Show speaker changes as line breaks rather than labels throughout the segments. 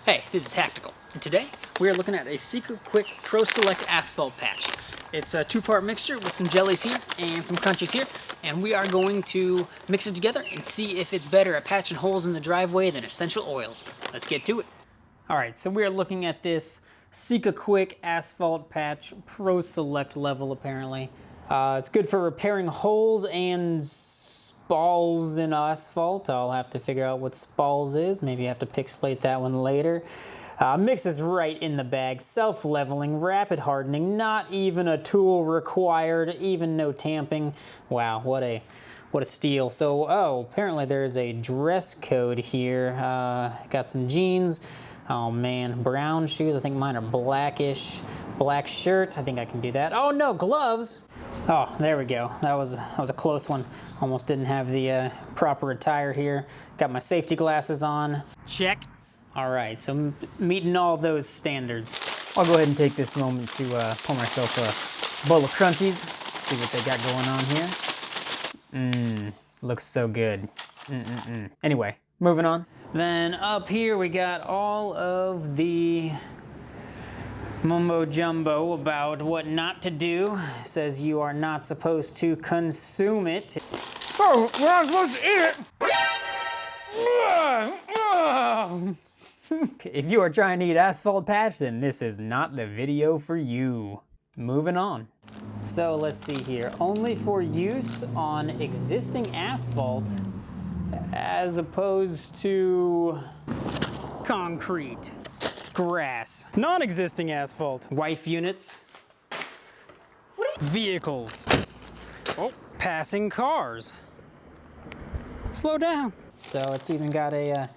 Hey, this is Hacktical, and today we are looking at a SikaQuick PRO SELECT asphalt patch. It's a two-part mixture with some jellies here and some crunchies here, and we are going to mix it together and see if it's better at patching holes in the driveway than essential oils. Let's get to it. Alright, so we are looking at this SikaQuick asphalt patch PRO SELECT level apparently. It's good for repairing holes and spalls in asphalt. I'll have to figure out what spalls is. Maybe I have to pixelate that one later. Mixes right in the bag. Self-leveling, rapid hardening, not even a tool required, even no tamping. Wow, what a steal. So, apparently there's a dress code here. Got some jeans. Oh man, brown shoes. I think mine are blackish. Black shirt. I think I can do that. Oh no, gloves. Oh, there we go. That was a close one. Almost didn't have the proper attire here. Got my safety glasses on. Check. All right, so meeting all those standards. I'll go ahead and take this moment to pour myself a bowl of crunchies. See what they got going on here. Looks so good. Anyway, moving on. Then up here we got all of the mumbo jumbo about what not to do. It says you are not supposed to consume it. Oh, we're not supposed to eat it. If you are trying to eat asphalt patch, then this is not the video for you. Moving on. So let's see here. Only for use on existing asphalt as opposed to concrete, grass, non-existing asphalt, wife units, vehicles, passing cars. Slow down. So it's even got a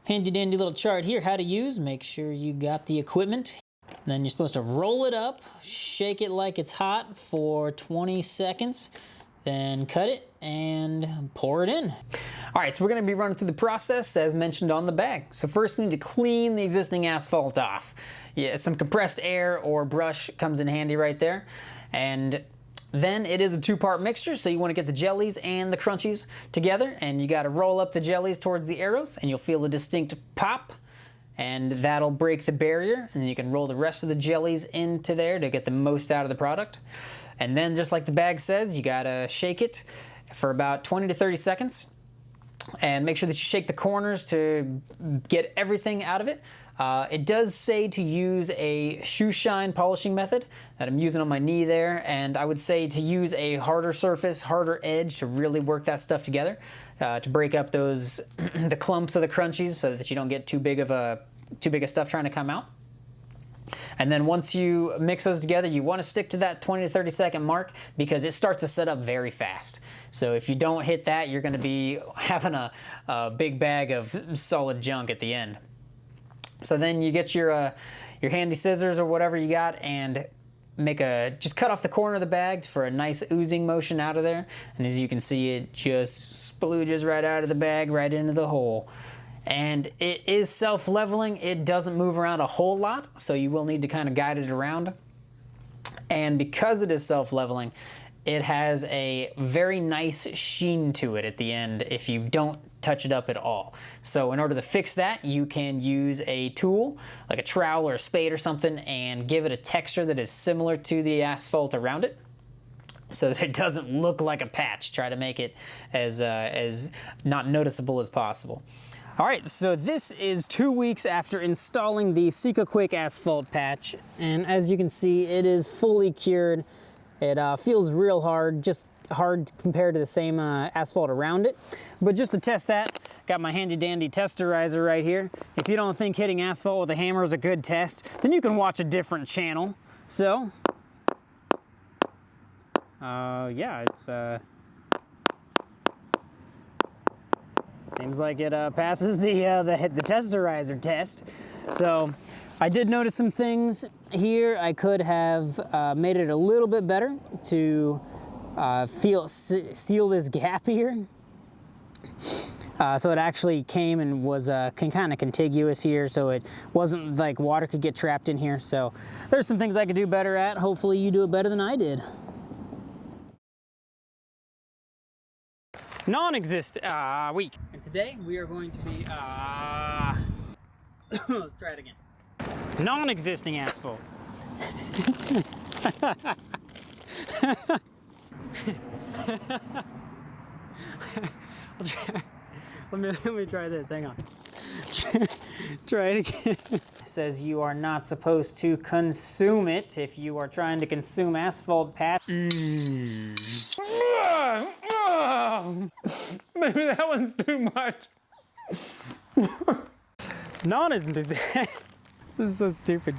handy dandy little chart here, how to use. Make sure you got the equipment. Then you're supposed to roll it up, shake it like it's hot for 20 seconds, then cut it and pour it in. All right, so we're gonna be running through the process as mentioned on the bag. So first we need to clean the existing asphalt off. Yeah, some compressed air or brush comes in handy right there. And then it is a two-part mixture, so you wanna get the jellies and the crunchies together, and you gotta roll up the jellies towards the arrows, and you'll feel a distinct pop, and that'll break the barrier, and then you can roll the rest of the jellies into there to get the most out of the product. And then, just like the bag says, you gotta shake it for about 20 to 30 seconds, and make sure that you shake the corners to get everything out of it. It does say to use a shoe shine polishing method that I'm using on my knee there, and I would say to use a harder surface, harder edge to really work that stuff together, to break up those the clumps of the crunchies so that you don't get too big of stuff trying to come out. And then once you mix those together, you want to stick to that 20 to 30 second mark because it starts to set up very fast. So if you don't hit that, you're going to be having a big bag of solid junk at the end. So then you get your handy scissors or whatever you got and just cut off the corner of the bag for a nice oozing motion out of there. And as you can see, it just splooges right out of the bag, right into the hole. And it is self-leveling. It doesn't move around a whole lot, so you will need to kind of guide it around. And because it is self-leveling, it has a very nice sheen to it at the end if you don't touch it up at all. So in order to fix that, you can use a tool, like a trowel or a spade or something, and give it a texture that is similar to the asphalt around it, so that it doesn't look like a patch. Try to make it as not noticeable as possible. All right, so this is 2 weeks after installing the SikaQuick asphalt patch, and as you can see, it is fully cured. It feels real hard, just hard compared to the same asphalt around it. But just to test that, got my handy dandy testerizer right here. If you don't think hitting asphalt with a hammer is a good test, then you can watch a different channel. So, yeah, it's seems like it passes the testerizer test. So I did notice some things here. I could have made it a little bit better to seal this gap here. So it actually came and was kind of contiguous here, so it wasn't like water could get trapped in here. So there's some things I could do better at. Hopefully you do it better than I did. Non-existent week. And today we are going to be Let's try it again. Non-existing asphalt. Let me try this, hang on. Try it again. It says you are not supposed to consume it if you are trying to consume asphalt patch. Maybe that one's too much. Non-existing. This is so stupid.